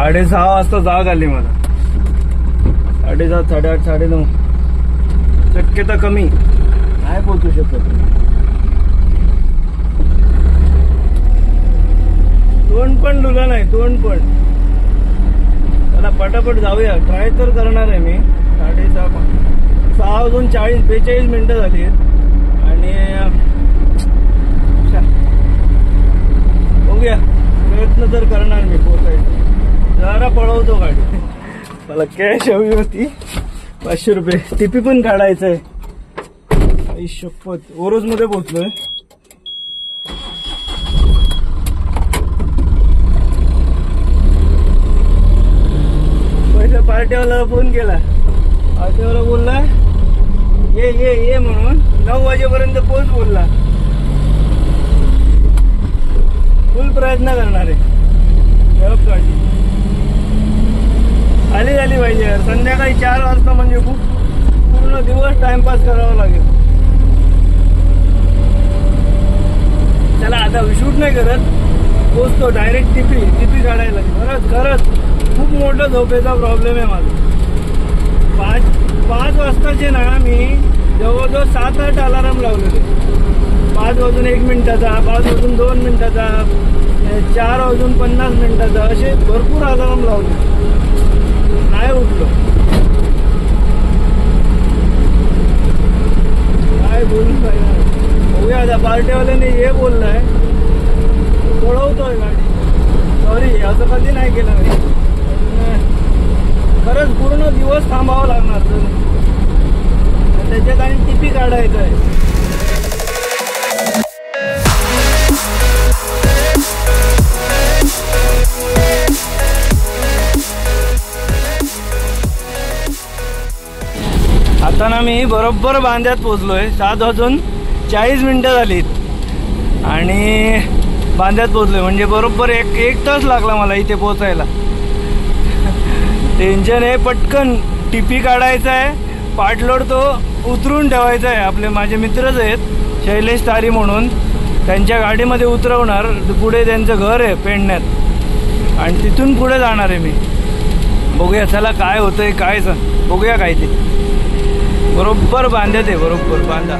6:30 वाजता जाग आली मला. 7:30, 8:30, 9:30 शक्यता कमी नाही पोहोचू शकत. तोंड पण लुला नाही, तोंड पण. त्याला पटापट जाऊया, ट्राय तर करणार आहे मी. 6:40 मिनिटं झाली आहेत आणि बघूया, प्रयत्न तर करणार मी पोहोचायचा. जरा पळवतो गाडी. मला कॅश हवी होती 500 रुपये. टीपी पण काढायचंय. आई शपथ, ओरोस मध्ये पोहोचलोय. पहिल्या पार्टीवाला फोन केला. पार्टीवाला बोलला ये म्हणून 9 वाजेपर्यंत पोहोच बोलला. फुल प्रयत्न करणार आहे. आली झाली पाहिजे यार. संध्याकाळी 4 वाजता म्हणजे खूप पूर्ण दिवस टाइमपास करावा लागेल. त्याला आता शूट नाही करत, पोचतो डायरेक्ट टिपी काढायला. खरंच खूप मोठा झोपेचा प्रॉब्लेम आहे माझा. 5 वाजताचे ना मी जवळजवळ 7-8 अलार्म लावलेले. 5:01, 5:02, 4:50 असे भरपूर अलार्म लावले. नाही उठलो. काय बोलून पाहिजे. बघूया आता. पार्टीवाल्याने हे बोललाय, पळवतोय गाडी. सॉरी, असं कधी नाही केलं मी. खरंच पूर्ण दिवस थांबावं लागणार त्याच्यात आणि टिपी काढायचं आहे. आता ना मी बरोबर बांद्यात पोहोचलोय. 7:40 झालीत आणि बांद्यात पोहोचलोय. म्हणजे बरोबर एक तास लागला मला इथे पोहोचायला. टेन्शन आहे. पटकन टिपी काढायचा आहे. पाटलोड तो उतरून ठेवायचा आहे. माझे मित्रच आहेत, शैलेश तारी म्हणून. त्यांच्या गाडीमध्ये उतरवणार. पुढे त्यांचं घर आहे पेडण्यात आणि तिथून पुढे जाणार आहे मी. बघूया चला काय होतंय, काय बघूया काय ते. बरोबर बांध्यात आहे, बरोबर बांधा.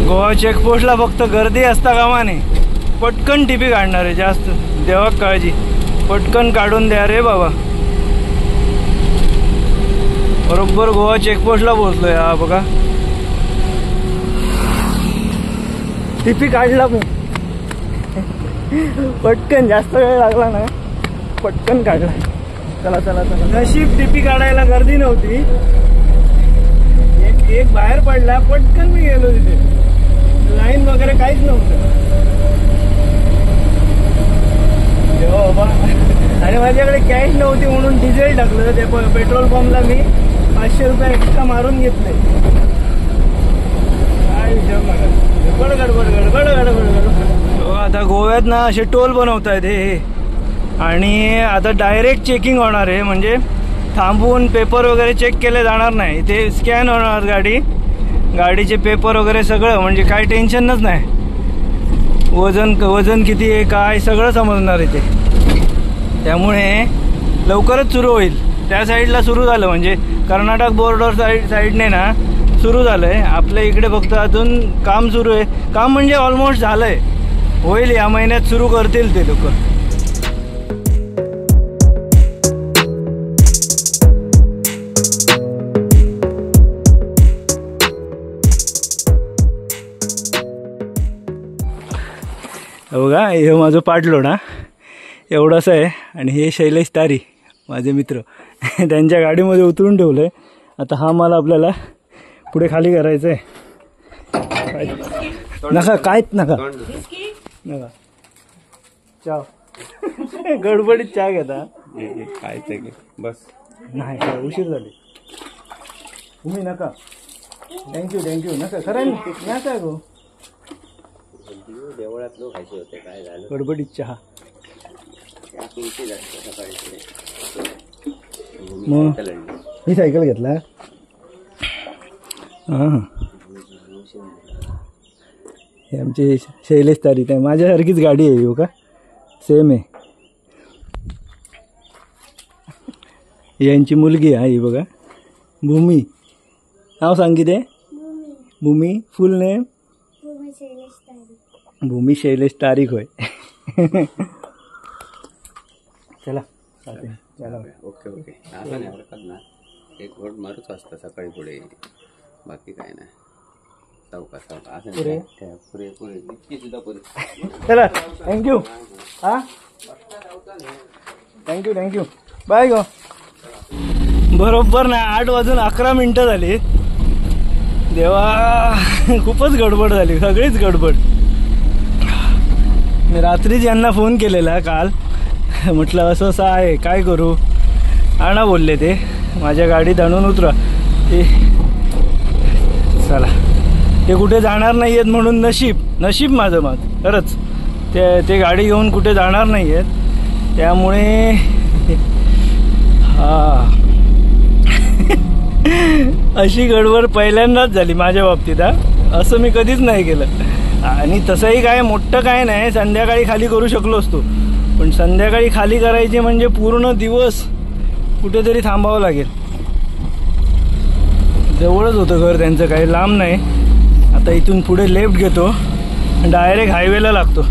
गोवा चेकपोस्टला फक्त गर्दी असता कामा नये. पटकन टिपी काढणार आहे. जास्त देवा काळजी, पटकन काढून द्या रे बाबा. बरोबर गोवा चेकपोस्टला पोहोचलोय. हा बघा, टिपी काढला मी. पटकन, जास्त वेळ लागला नाही, पटकन काढला. चला चला चला. नशीब टिपी काढायला गर्दी नव्हती. एक बाहेर पडला, पटकन मी गेलो तिथे. लाईन वगैरे काहीच नव्हतं. बाबा, आणि माझ्याकडे कॅश नव्हती म्हणून डिझेल टाकलं. ते पेट्रोल पंपला मी 500 रुपये एक्स्ट्रा मारून घेतले. काय विचार नका. गडबड. आता गोव्यात ना असे टोल बनवत आहेत हे. आणि आता डायरेक्ट चेकिंग होणार आहे. म्हणजे थांबवून पेपर वगैरे चेक केले जाणार नाही. ते स्कॅन होणार गाडीचे पेपर वगैरे सगळं. म्हणजे काय टेन्शनच नाही. वजन किती आहे काय सगळं समजणार आहे ते. त्यामुळे लवकरच सुरू होईल. त्या साईडला सुरू झालं, म्हणजे कर्नाटक बॉर्डर साईडने ना सुरू झालंय. आपल्या इकडे फक्त अजून काम सुरू आहे. काम म्हणजे ऑलमोस्ट झालंय. होईल, या महिन्यात सुरू करतील ते लोक. बघा, हे माझं पाटलोड हा एवढंच आहे. आणि हे शैलेश तारी माझे मित्र, त्यांच्या गाडीमध्ये उतरून ठेवलंय. आता हा माल आपल्याला पुढे खाली करायचं आहे. नका, काहीच नका. चहा गडबडीत चहा घेता काय ते बस. नाही काय उशीर झाली. तुम्ही नका. थँक्यू नका. खरं नका गो. देवळात लोक खायचे होते. काय झालं? गडबडीत चहा. मग मी सायकल घेतला. हे आमचे शैलेश तारीख आहे, माझ्यासारखीच गाडी आहे हो का, सेम आहे. यांची मुलगी आहे ही बघा, भूमी. नाव सांगितले भूमी, फुल नेम भूमी शैलेश तारीख होय. चला चला. Okay okay. असं नाही हरकत ना, एक घोट मारूच असतं सकाळी पुढे, बाकी काय नाही. चौका चौका असं पुरे पुरे पुरे इतकी सुद्धा पुरे. चला थँक्यू. हां थँक्यू बाय गो. बरोबर ना 8:11 झाली. देवा खूपच गडबड झाली, सगळीच गडबड. मी रात्रीच यांना फोन केलेला काल, म्हटलं असं असं आहे काय करू. आणा बोलले ते, माझ्या गाडीत आणून उतरा. ते चला, ते कुठे जाणार नाही आहेत म्हणून नशीब माझं मग खरंच. ते गाडी घेऊन कुठे जाणार नाही आहेत, त्यामुळे हा अशी गडबड पहिल्यांदाच झाली माझ्या बाबतीत. असं मी कधीच नाही केलं. आणि तसंही काय मोठं काय नाही, संध्याकाळी खाली करू शकलो असतो, पण संध्याकाळी खाली करायची म्हणजे पूर्ण दिवस कुठेतरी थांबावं लागेल. जवळच होतं घर त्यांचं, काही लांब नाही. आता इथून पुढे लेफ्ट घेतो, डायरेक्ट हायवेला लागतो.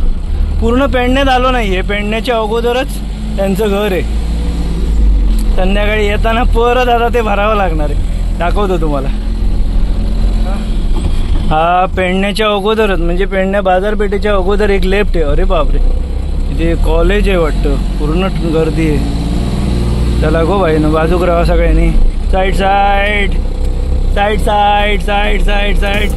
पूर्ण पेडण्यात आलो नाही आहे, पेडण्याच्या अगोदरच त्यांचं घर आहे. संध्याकाळी येताना परत आता ते भरावं लागणार आहे, दाखवतो तुम्हाला. हा पेडण्याच्या अगोदरच, म्हणजे पेडण्या बाजारपेठेच्या अगोदर एक लेफ्ट आहे. अरे बापरे, इथे कॉलेज आहे वाटतं, पूर्ण गर्दी आहे. चला गो भाई ना, बाजूक राहा सगळ्यांनी. Side side side side side side side.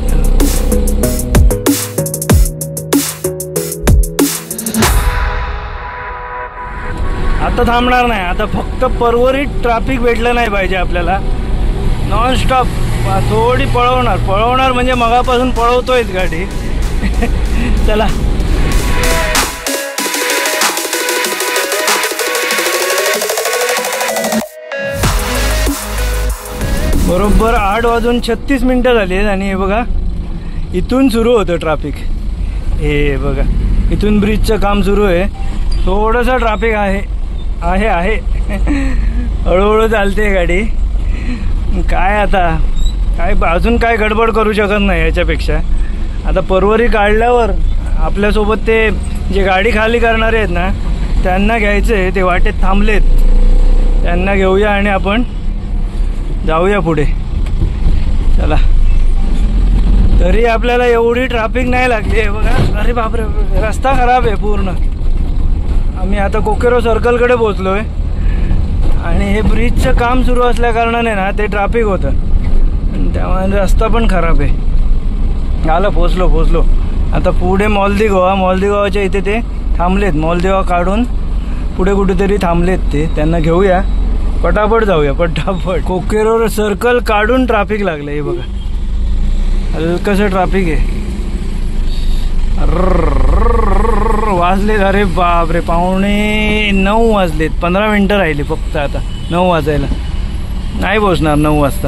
आता थांबणार नाही, आता फक्त परवरीत ट्रॅफिक भेटलं नाही पाहिजे आपल्याला. नॉनस्टॉप थोडी पळवणार म्हणजे मगापासून पळवतोयच गाडी. चला बरोबर 8:36 झाली आहेत. आणि हे बघा इथून सुरू होतं ट्रॅफिक. हे बघा इथून ब्रिजचं काम सुरू आहे. थोडंसं ट्रॅफिक आहे हळूहळू चालते गाडी. काय आता काय अजून काय गडबड करू शकत नाही याच्यापेक्षा. आता परवरी काढल्यावर आपल्यासोबत ते जे गाडी खाली करणारे आहेत ना, त्यांना घ्यायचे. ते वाटेत थांबलेत, त्यांना घेऊया आणि आपण जाऊया पुढे. चला, तरी आपल्याला एवढी ट्रॅफिक नाही लागली आहे बघा. अरे बापरे, रस्ता खराब आहे पूर्ण. आम्ही आता कोकेरो सर्कलकडे पोचलो आहे आणि हे ब्रिजचं काम सुरू असल्या कारणाने ना ते ट्रॅफिक होतं, त्यामुळे रस्ता पण खराब आहे. आलं, पोचलो. आता पुढे मॉलदेगावच्या इथे ते थांबलेत. मॉलदेगाव काढून पुढे कुठेतरी थांबलेत ते, त्यांना घेऊया. पटापट जाऊया, पटापट. कोकेरो सर्कल काढून ट्रॅफिक लागलं. हे बघा हलकसं ट्रॅफिक आहे. वाजलेत, अरे बापरे 8:45 वाजलेत. 15 मिनटं राहिली फक्त आता 9 वाजायला. नाही पोचणार 9 वाजता.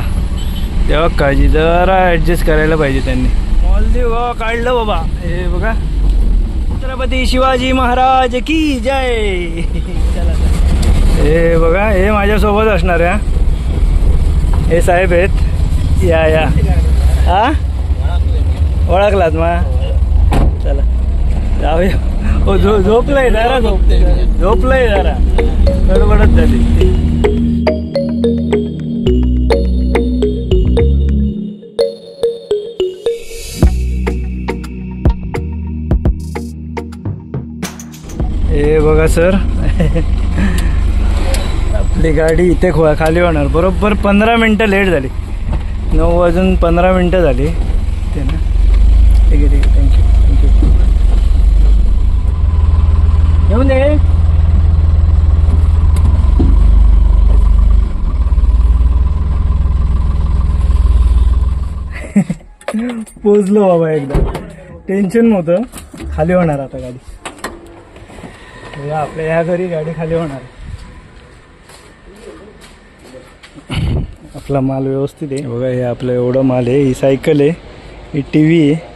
तेव्हा काळजी जरा ॲडजस्ट करायला पाहिजे त्यांनी. मॉलदेगाव काढलं बाबा. हे बघा, छत्रपती शिवाजी महाराज की जय. चला, हे बघा हे माझ्यासोबत असणार आहे. हे साहेब आहेत. या हा ओळखलात मग. चला जाऊया. हो झोपलंय जरा, झोपलंय जरा, गडबडच झाली. हे बघा सर, आपली गाडी इथे खाली होणार. बरोबर 15 मिनटं लेट झाली. 9:15 झाली ते ना. ठीक आहे थँक्यू. येऊन दे. पोचलो बाबा, एकदा टेन्शन होतं. खाली होणार आता गाडी. आपल्या ह्या घरी गाडी खाली होणार. आपला माल व्यवस्थित आहे बघा. हे आपलं एवढं माल आहे. ही सायकल आहे, ही TV आहे.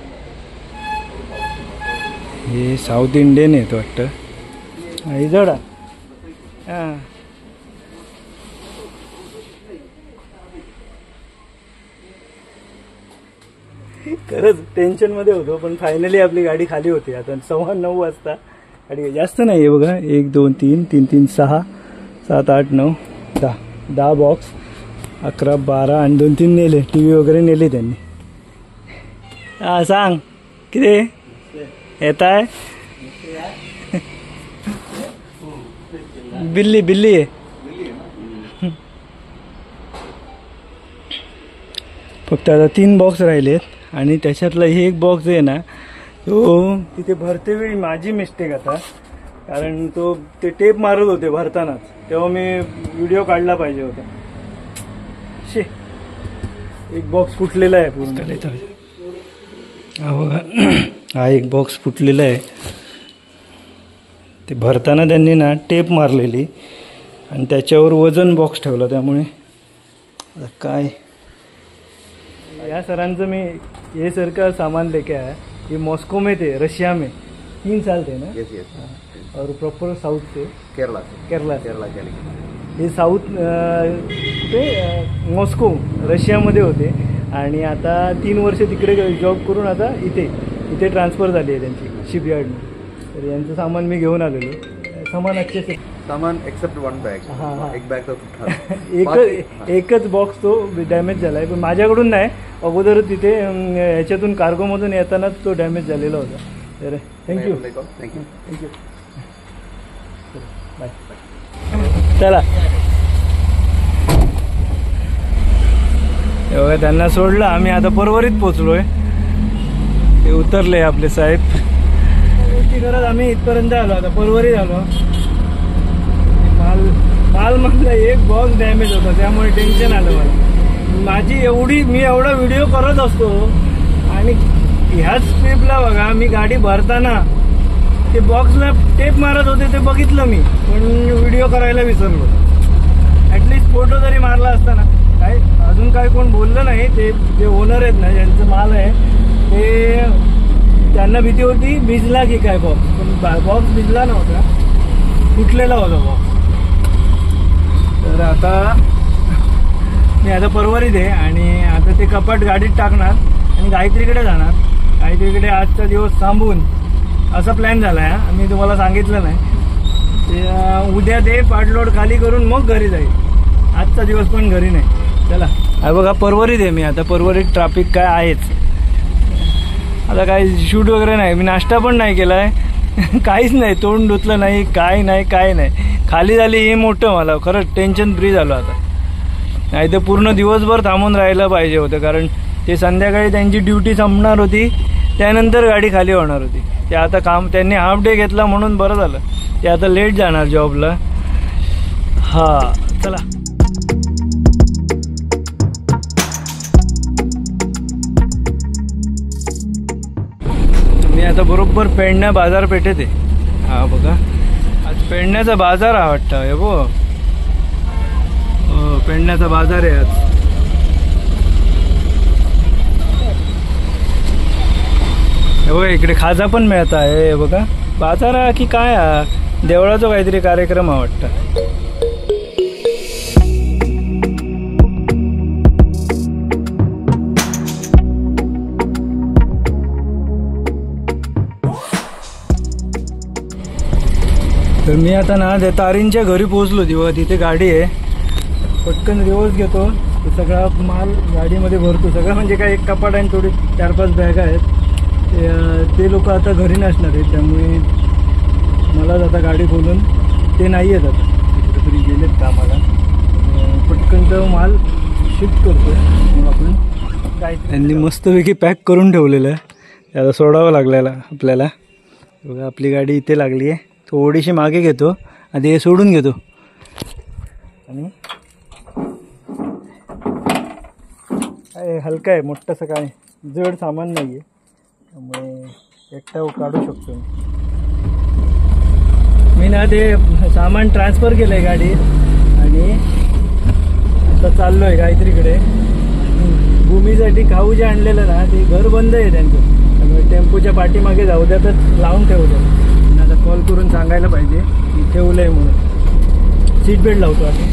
हे साऊथ इंडियन आहेत वाटतं. इजडा हां खरंच टेन्शनमध्ये होतो, पण फायनली आपली गाडी खाली होती. आता 9:15 वाजता गाडी जास्त नाही आहे बघा. 1 2 3 3 3 6 7 8 9 10 बॉक्स 11 12 आणि 2 3 नेले. टी व्ही वगैरे नेली त्यांनी. हां सांग किती येत आहे. बिल्ली बिल्ली आहे. फक्त आता 3 बॉक्स राहिलेत आणि त्याच्यातला हे एक बॉक्स आहे ना, तो तिथे भरते वेळी माझी मिस्टेक आता, कारण तो ते टेप मारत होते भरतानाच, तेव्हा मी व्हिडिओ काढला पाहिजे होता. शे एक बॉक्स फुटलेला आहे पूर्ण. हा बघा, हा एक बॉक्स फुटलेला आहे. ते भरताना त्यांनी ना टेप मारलेली आणि त्याच्यावर वजन बॉक्स ठेवला, त्यामुळे आता काय. या सरांचं मी ये सर का सामान लेके आया. ये मॉस्को में थे, रशिया में 3 साल थे ना. यस और प्रॉपर साउथ से केरला केरला केली. हे साऊथ ते मॉस्को रशियामध्ये होते आणि आता 3 वर्ष तिकडे जॉब करून आता इथे ट्रान्सफर झाली आहे त्यांची शिपयार्डने. तर यांचं सामान मी घेऊन आलेलो. सामान अच्छे सामान एक्सेप्ट 1 बॅग. हां एक बॅग तर एकच बॉक्स तो डॅमेज झाला आहे, पण माझ्याकडून नाही. अगोदर तिथे ह्याच्यातून कार्गोमधून येतानाच तो डॅमेज झालेला होता. तर थँक्यू बाय. चला एवढं त्यांना सोडलं. आम्ही आता परवरीत पोचलोय. ते उतरले आपले साहेब. करत आम्ही इथपर्यंत आलो. आता परवरीत आलो. माल म्हटलं एक बॉक्स डॅमेज होता, त्यामुळे टेन्शन आलं मला. मी एवढा व्हिडिओ करत असतो आणि ह्याच ट्रिपला बघा, मी गाडी भरताना ते बॉक्सला टेप मारत होते ते बघितलं मी, पण व्हिडिओ करायला विसरलो. ॲटलिस्ट फोटो तरी मारला असता ना. काय अजून काय कोण बोललं नाही. ते जे ओनर आहेत ना, ज्यांचं माल आहे, ते त्यांना भीती होती भिजला की काय बॉक्स, पण बॉक्स भिजला नव्हता, फुटलेला होता बॉक्स. तर आता मी आता परवरीत आहे आणि आता ते कपाट गाडीत टाकणार आणि गायत्रीकडे जाणार. गायत्रीकडे आजचा दिवस थांबून असा प्लॅन झाला आहे. मी तुम्हाला सांगितलं नाही. ते उद्या ते पार्टलोड खाली करून मग घरी जाईल. आजचा दिवस पण घरी नाही. चला हा बघा परवरीत आहे मी आता. परवरीत ट्रॅफिक काय आहेच. आता काय शूट वगैरे नाही. मी नाश्ता पण नाही केला आहे. काहीच नाही. तोंड धुतलं नाही, काय नाही. खाली झाली हे मोठं. मला खरंच टेन्शन फ्री झालं आता. नाही तर पूर्ण दिवसभर थांबून राहायला पाहिजे होतं, कारण ते संध्याकाळी त्यांची ड्युटी संपणार होती, त्यानंतर गाडी खाली होणार होती. ते आता त्यांनी हाफ डे घेतला म्हणून बरं झालं. ते आता लेट जाणार जॉबला. हा चला. मी आता बरोबर पेडण्या बाजारपेठेत आहे. हा बघा, आज पेडण्याचा बाजार हा वाटतं. हे बघ, पेडण्याचा बाजार आहे आज. हे बघा इकडे खाजा पण मिळत आहे. हे बघा बाजार की काय, देवळाचा काहीतरी कार्यक्रम हा वाटतं. तर मी आता ना त्या तारींच्या घरी पोहोचलो. तेव्हा तिथे गाडी आहे. पटकन रिवर्स घेतो, सगळा माल गाडीमध्ये भरतो. सगळं म्हणजे काय, एक कपाट आणि थोडी 4-5 बॅगा आहेत. ते लोक आता घरी नसणार आहेत, त्यामुळे मलाच आता गाडी बोलून ते नाही आहेत. आता कुठेतरी गेलेत कामाला. पटकन तो माल शिफ्ट करतो. मग आपण काय त्यांनी मस्तपैकी पॅक करून ठेवलेलं आहे. आता सोडावं लागलेला आपल्याला. बघा आपली गाडी इथे लागली आहे. थोडीशी मागे घेतो, आधी हे सोडून घेतो आणि हलका आहे, मोठंसं काय जड सामान नाही आहे, त्यामुळे एकटा काढू शकतो मी ना. ते सामान ट्रान्सफर केलं आहे गाडीत आणि आता चाललो आहे गायत्रीकडे. भूमीसाठी खाऊ जे आणलेलं ना ते घर बंद आहे त्यांचं, त्यामुळे टेम्पोच्या पाठीमागे जाऊ द्यातच लावून ठेवलं. आता कॉल करून सांगायला पाहिजे की ठेवलंय म्हणून. सीट बेल्ट लावतो आता.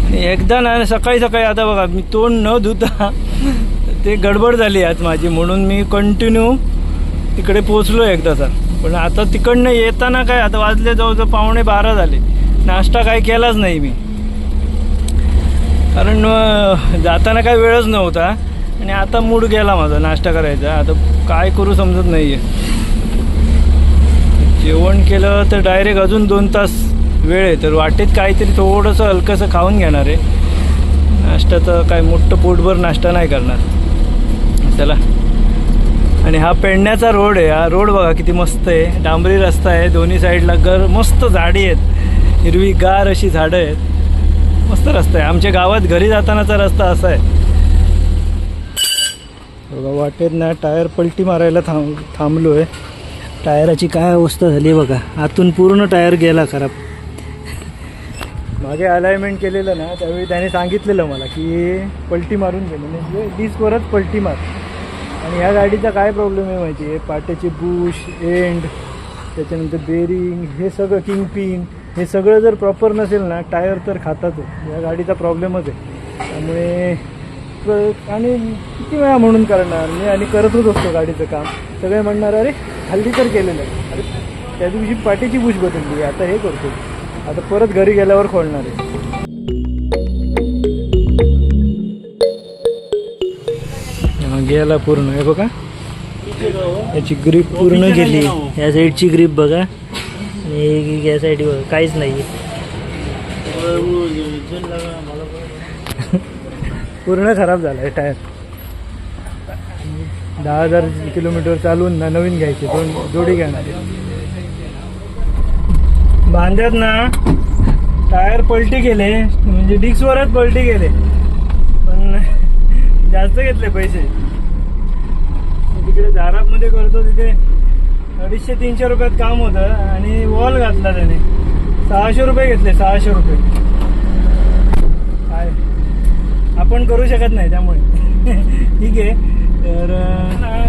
आणि एकदा ना सकाळी सकाळी आता बघा मी तोंड न धुता ते गडबड झाली आज माझी, म्हणून मी कंटिन्यू तिकडे पोचलो एकदाचा. पण आता तिकडनं येताना काय आता वाजले जवळजवळ 11:45 झाले. नाश्ता काय केलाच नाही मी, कारण जाताना काय वेळच नव्हता. आणि आता मूड गेला माझा नाश्ता करायचा. आता काय करू समजत नाही आहे. जेवण केलं तर डायरेक्ट अजून 2 तास वेळ आहे, तर वाटेत काहीतरी थोडंसं हलकंसं खाऊन घेणार आहे. नाश्ता तर काय मोठं पोटभर नाश्ता नाही करणार. चला. आणि हा पेडण्याचा रोड आहे. हा रोड बघा किती मस्त आहे. डांबरी रस्ता आहे, दोन्ही साईडला मस्त झाडी आहेत, हिरवीगार अशी झाडं आहेत. मस्त रस्ता आहे. आमच्या गावात घरी जातानाचा रस्ता असा आहे बघा. वाटेत ना टायर पलटी मारायला थांबलो आहे. टायराची काय अवस्था झाली बघा. आतून पूर्ण टायर गेला खराब. मागे अलाइनमेंट केलेलं ना त्यावेळी त्याने सांगितलेलं मला की पलटी मारून घे, म्हणजे डिस्कवरच पलटी मार. आणि ह्या गाडीचा काय प्रॉब्लेम आहे माहिती आहे, पाट्याचे बुश, एंड, त्याच्यानंतर बेरिंग, हे सगळं किंगपिन, हे सगळं जर प्रॉपर नसेल ना टायर तर खातात. या गाडीचा प्रॉब्लेमच आहे. त्यामुळे आणि किती वेळा म्हणून करणार मी, आणि करतच असतो गाडीचं काम. सगळे म्हणणार अरे हल्ली तर केलेलं आहे, अरे त्या दिवशी पाठीची बुश बदलली, आता हे करतो. आता परत घरी गेल्यावर खोलणार आहे. गेला पूर्ण. हे बघा याची ग्रीप पूर्ण गेली. या साईडची ग्रीप बघा, आणि या साईड बघा काहीच नाही. पूर्ण खराब झाला आहे टायर. 10,000 किलोमीटर चालून ना नवीन घ्यायचे, 2 जोडी घेणार. बांध्यात ना टायर पलटी केले, म्हणजे डिस्कवरच पलटी केले, पण जास्त घेतले पैसे. तिकडे धारापमध्ये करतो तिथे 250-300 रुपयात काम होतं, आणि वॉल घातला त्याने 600 रुपये घेतले. 600 रुपये काय आपण करू शकत नाही, त्यामुळे ठीक आहे. तर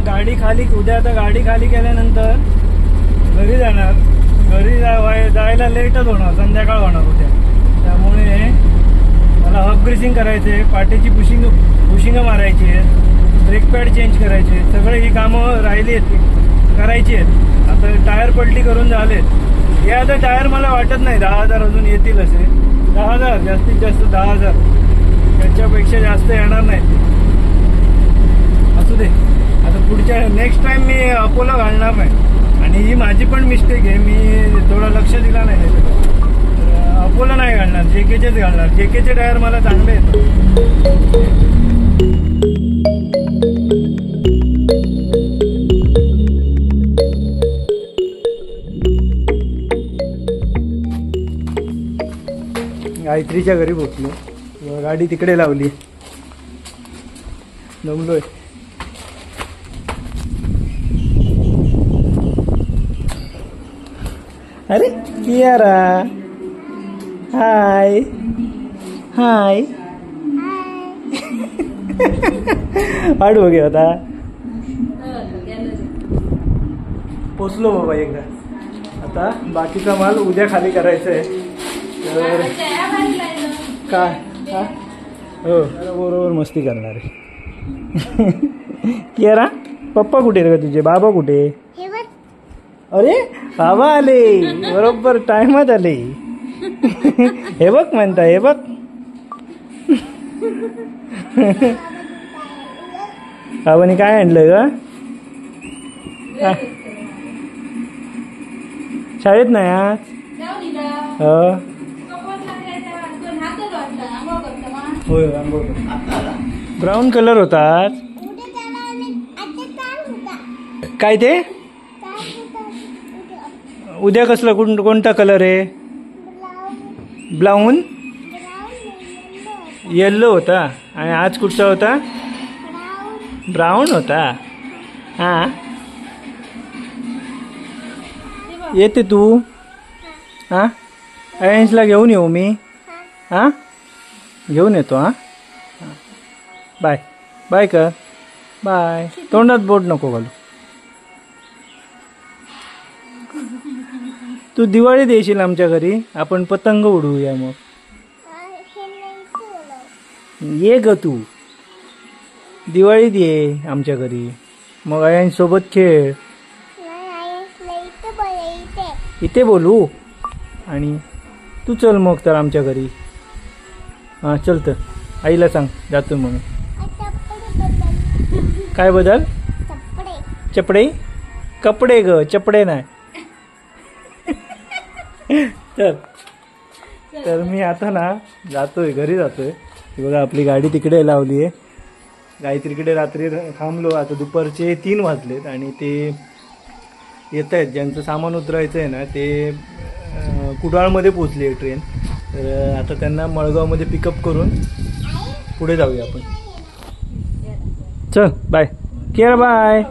गाडी खाली, उद्या आता गाडी खाली केल्यानंतर घरी जाणार. घरी जायला लेटच होणार, संध्याकाळ होणार उद्या. त्यामुळे मला हब ग्रीसिंग करायचे, पाठीची बुशिंग मारायची आहेत, ब्रेक पॅड चेंज करायचे, सगळे ही कामं राहिली आहेत करायची आहेत. आता टायर पलटी करून झालेत. हे आता टायर मला वाटत नाही 10,000 अजून येतील असे. 10,000 जास्तीत जास्त 10,000, त्याच्यापेक्षा जास्त येणार नाही. असू दे. आता पुढच्या नेक्स्ट टाइम मी अपोलो घालणार नाही. आणि ही माझी पण मिस्टेक आहे, मी थोडं लक्ष दिला नाही. अपोलो नाही घालणार, जेकेचेच घालणार. जेकेचे टायर मला चांगले येतात. गायत्रीच्या घरी पोचलो. गाडी तिकडे लावली. दमलोय. अरे कियारा, हाय हाय. आडू हो गया होता. पोचलो बाबा एकदा. आता बाकीचा माल उद्या खाली करायचा आहे. तर काय हो बरोबर मस्ती करणार आहे. कियारा, पप्पा कुठे रे तुझे, बाबा कुठे? अरे बाबा आले, बरोबर टाइमात आले. हे बघ म्हणता, हे बघ. बाबांनी काय आणलं ग? शाळेत नाही आज? होय, ब्राऊन कलर होता आज. काय ते उद्या कसला कोणता कलर आहे? ब्राऊन, येल्लो होता. आणि आज कुठचा होता? ब्राऊन होता. हां, येते तू? हां, अयन्सला घेऊन येऊ मी? हां, घेऊन येतो. हां, बाय. बाय कर. बाय. तोंडात बोट नको घालू. तू दिवाळीत येशील आमच्या घरी, आपण पतंग उडवूया. मग ये ग तू, दिवाळीत ये आमच्या घरी, मग आयांसोबत खेळ. इथे बोलू. आणि तू चल मग तर आमच्या घरी. हा चल तर आईला सांग जातो म्हणून. काय बदल? चपडे. कपडे ग, चपडे नाही. तर मी आता ना जातोय, घरी जातोय. बघा आपली गाडी तिकडे लावली आहे. गायत्रीकडे रात्री थांबलो. आता दुपारचे 3 वाजलेत आणि ते येत आहेत. ज्यांचं सामान उतरायचं आहे ना ते कुडाळमध्ये पोचली आहे ट्रेन. तर आता त्यांना मळगावमध्ये पिकअप करून पुढे जाऊया आपण. चल बाय. केअर. बाय.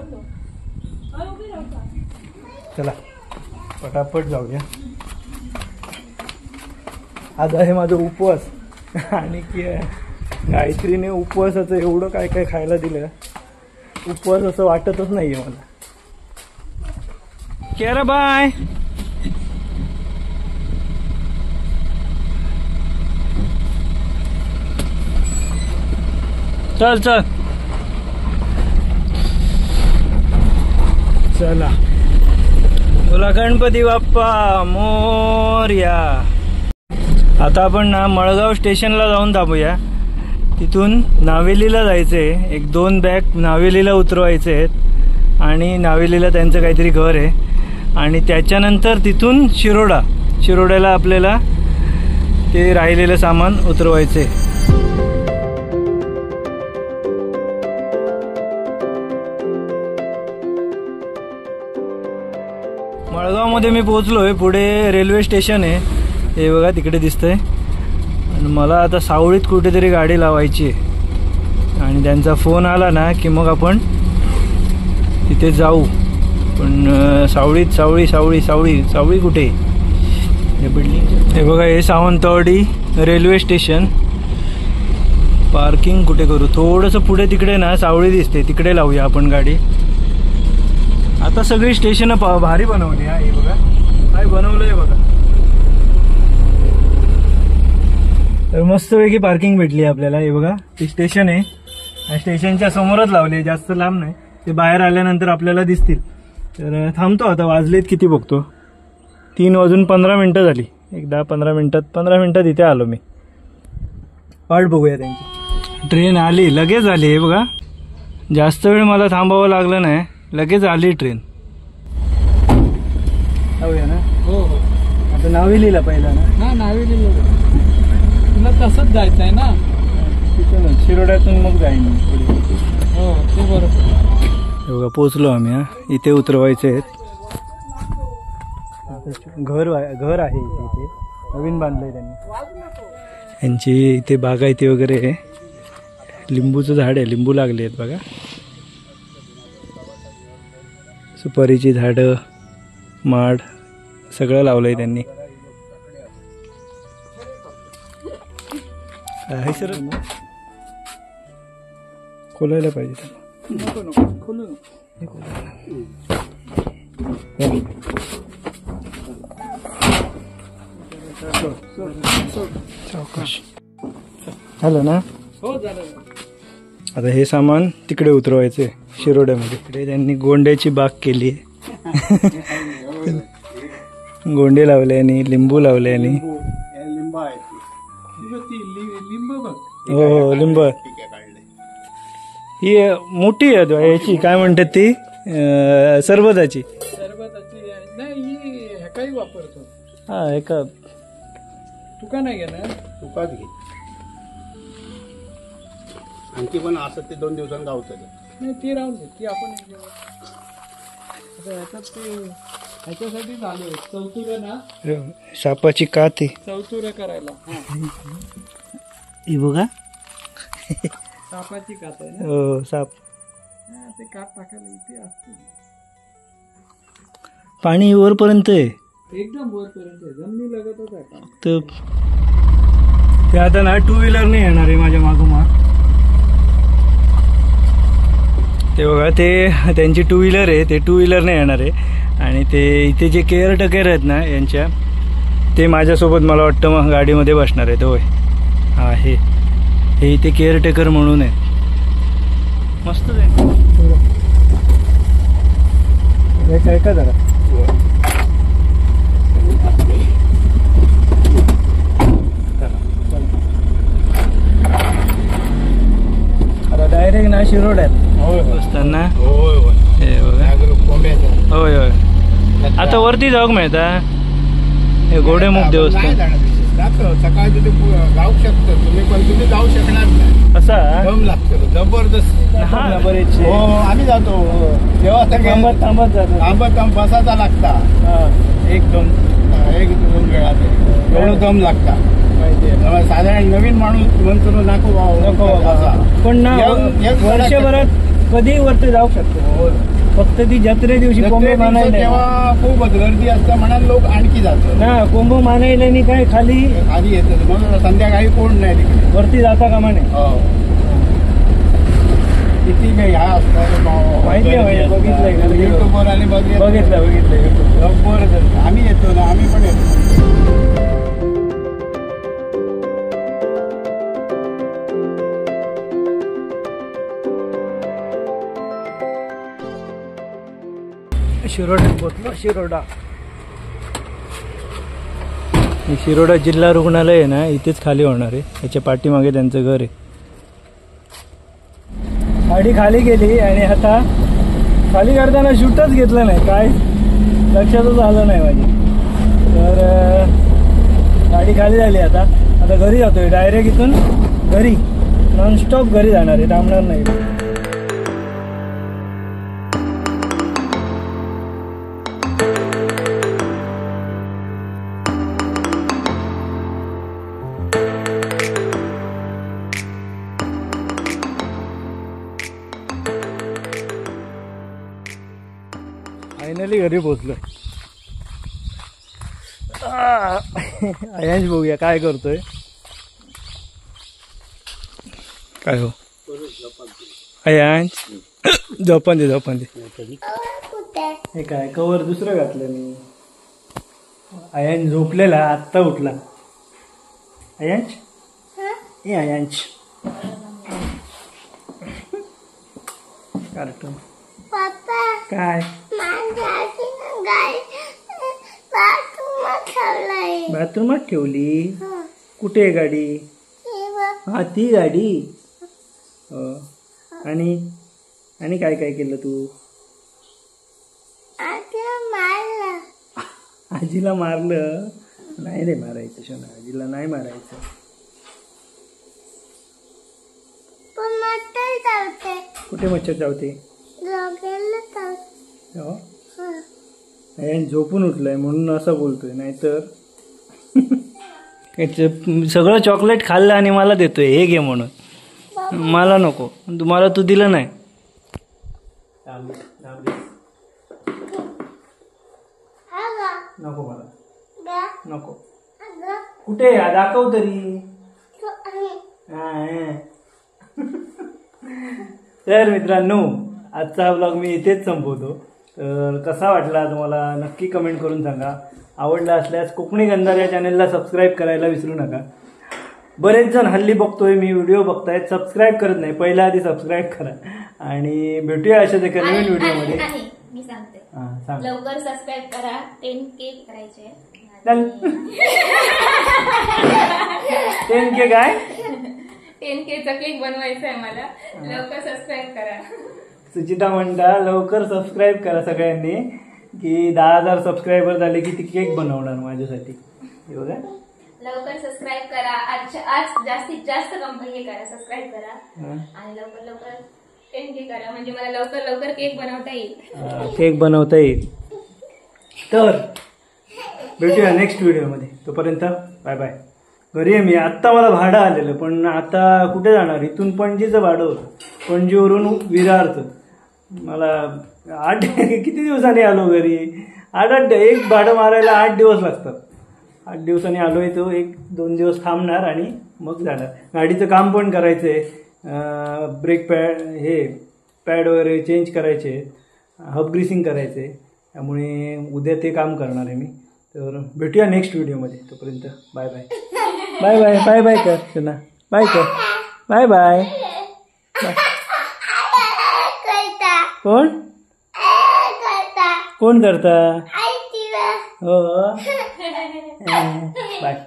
चला पटापट जाऊया. आज आहे माझा उपवास आणि गायत्रीने उपवासाचं एवढं काय काय खायला दिलं, उपवास असं वाटतच नाहीये मला. केअर. बाय. चल चल चला. बोला गणपती बाप्पा मोरया. आता आपण ना मळगाव स्टेशनला जाऊन थांबूया. तिथून नावेलीला जायचंय. 1-2 बॅग नावेलीला उतरवायचे आहेत आणि नावेलीला त्यांचं काहीतरी घर आहे. आणि त्याच्यानंतर तिथून शिरोड्याला आपल्याला ते राहिलेलं सामान उतरवायचे. मळगावमध्ये मी पोहोचलोय. पुढे रेल्वे स्टेशन आहे, हे बघा तिकडे दिसतंय. आणि मला आता सावळीत कुठेतरी गाडी लावायची आहे आणि त्यांचा फोन आला ना की मग आपण तिथे जाऊ. पण सावळी कुठे? हे बिल्डिंग. हे बघा हे सावंतवाडी रेल्वे स्टेशन. पार्किंग कुठे करू? थोडंसं पुढे तिकडे ना सावळी दिसते, तिकडे लावूया आपण गाडी. आता सगळी स्टेशन भारी बनवली. हा हे बघा काय बनवलंय बघा. तर मस्तपैकी पार्किंग भेटली आपल्याला. हे बघा ती स्टेशन आहे आणि स्टेशनच्या समोरच लावली, जास्त लांब नाही. ते बाहेर आल्यानंतर आपल्याला दिसतील. तर थांबतो आता. वाजलेत किती बघतो, 3:15 झाली. 10-15 मिनिटात इथे आलो मी. वाट बघूया त्यांची. ट्रेन आली, लगेच आली. हे बघा जास्त वेळ मला थांबावं लागलं नाही, लगेच आली ट्रेन. जाऊया ना. हो हो. आता नावेलीला पहिला ना. नावेलीला तुला तसंच जायचं आहे ना. तिथून शिरोड्यातून मग जाईन पुढे. हो ते बरोबर. हे बघा पोचलो आम्ही. हा इथे उतरवायचे आहेत. घर आहे इथे, नवीन बांधलंय त्यांनी. यांची इथे बागायती वगैरे आहे. लिंबूचं झाड आहे, लिंबू लागले आहेत बघा. सुपारीची झाडं, माड सगळं लावलंय त्यांनी. आहे सर, खोलायला पाहिजे त्यांना. नको खोलू. चौकश झालं ना. हो झालं. आता हे सामान तिकडे उतरवायचे शिरोड्यामध्ये. तिकडे त्यांनी गोंड्याची बाग केली आहे. गोंडे लावले आणि लिंबू लावले आणि लिंब आहे. लिंब बघ. हो लिंब. ही मोठी आहे याची, काय म्हणतात ती, सरबताची. नाही ही काही वापरतो. हा एका तुका नाही घेणार. तुकाच घे. आणखी पण असं ते 2 दिवसांनी गावतं. नाही ती राहून दे, ती आपण ह्याच्यात ते ह्याच्यासाठी झाले चौतुर ना. सापाची कात आहे. चौतुर करायला. ही बघा सापाची कात आहे ना. हो साप. ते कात टाकायला इथे असते. पाणी वरपर्यंत आहे, एकदम वरपर्यंत जमिनी लगतच आहे का. तर ते आता ना 2 व्हीलर नाही येणार आहे माझ्या मागोमाग. ते बघा ते त्यांची टू व्हीलर आहे, ते टू व्हीलरने येणार आहे. आणि ते इथे जे केअरटेकर आहेत ना यांच्या, ते माझ्यासोबत मला वाटतं मग गाडीमध्ये बसणार आहेत. होय, हा हे इथे केअरटेकर म्हणून आहे. मस्त आहे काय का जरा. आता डायरेक्ट ना शिरोड आहेत बसताना. होय होय. आता वरती जाऊ मिळता हे गोडेमुख देवस्थान. सकाळी तिथे जाऊ शकतो तुम्ही, पण तुम्ही जाऊ शकणार नाही. असा दम लागतो जबरदस्त. हा बरेच हो आम्ही जातो तेव्हा थांबत थांबत जातो. थांबत बसायचा लागता. एक दोन वेळा एवढं दम लागता माहिती आहे. साधारण नवीन माणूस म्हणतो नको पण ना वर्षभरात कधी वरती जाऊ शकतो. फक्त ती जत्रे दिवशी कोंबे मानायला तेव्हा खूप गर्दी असतं म्हणून लोक आणखी जातात ना. कोंब मानायला आणि काय खाली येतात. मग संध्याकाळी कोण नाही तिकडे वरती जाता कामा नाही. किती काही ह्या असतात माहिती आहे, बघितलंय युट्यूबवर आणि बघितलं जबरदस्त. आम्ही येतो ना, आम्ही पण येतो. शिरोडा पोचलो. शिरोडा जिल्हा रुग्णालय आहे ना, इथेच खाली होणार आहे. याच्या पाठीमागे त्यांचं घर आहे. गाडी खाली गेली आणि आता खाली करताना शूटच घेतलं नाही, काय लक्षातच आलं नाही माझी. तर गाडी खाली झाली. आता घरी जातोय डायरेक्ट. इथून घरी नॉनस्टॉप घरी जाणार आहे, थांबणार नाही. फायनली घरी पोचलोय. अयांश बघूया काय करतोय. काय हो अयांश, झोपन दे. हे काय कवर दुसरं घातलं मी. अयांश झोपलेला, आत्ता उठला. अयांश हे अयांश कार्टून काय बाथरूमात ठेवली. कुठे आहे गाडी? हा ती गाडी. आणि काय काय केलं तू? आजीला मारलं? नाही रे मारायचं शोना, आजीला नाही मारायचं. कुठे मच्छर चावते? झोपून उठलाय म्हणून असं बोलतोय, नाहीतर सगळं चॉकलेट खाल्लं आणि मला देतोय हे घे म्हणून. मला नको, तुम्हाला तू दिलं नाही. नको मला नको. कुठे दाखव तरी. तर मित्रांनो आजचा हा ब्लॉग मी इथेच संपवतो. तर कसा वाटला तुम्हाला नक्की कमेंट करून सांगा. आवडला असल्यास कोकणी गंधार या चॅनलला सबस्क्राईब करायला विसरू नका. बरेच जण हल्ली बघतोय मी व्हिडिओ बघतायत, सबस्क्राईब करत नाही. पहिल्या आधी सबस्क्राईब करा आणि भेटूया अशाच एका नवीन व्हिडिओमध्ये. मी सांगते सांग. लवकर सबस्क्राईब करा. 10K करायचे. 10K काय? 10Kचा केक बनवायचा आहे मला. लवकर सबस्क्राईब करा. सुचिता म्हणता लवकर सबस्क्राईब करा सगळ्यांनी, की 10,000 सबस्क्रायबर झाले की ती केक बनवणार माझ्यासाठी. हे बघा लवकर सबस्क्राईब करा. आज जास्तीत जास्त कंपनी करा, सबस्क्राईब करा आणि लवकर 10K करा, म्हणजे मला लवकर केक बनवता येईल. केक बनवता येईल. तर भेटूया नेक्स्ट व्हिडिओमध्ये. तोपर्यंत बाय बाय. घरी आहे मी. आत्ता मला भाडं आलेलं, पण आता कुठे जाणार? इथून पणजीचं भाडं होतं, पणजीवरून विरारचं. मला 8 किती दिवसांनी आलो घरी. 8 एक भाडं मारायला 8 दिवस लागतात. 8 दिवसांनी आलो आहे. तो 1-2 दिवस थांबणार आणि मग जाणार. गाडीचं काम पण करायचं आहे. ब्रेक पॅड हे पॅड वगैरे चेंज करायचे आहेत, हब ग्रीसिंग करायचं आहे. त्यामुळे उद्या ते काम करणार आहे मी. तर भेटूया नेक्स्ट व्हिडिओमध्ये. तोपर्यंत bye bye bye bye bye bye कर सुना, बाय कर, बाय बाय. कोण कोण करता? हो बाय.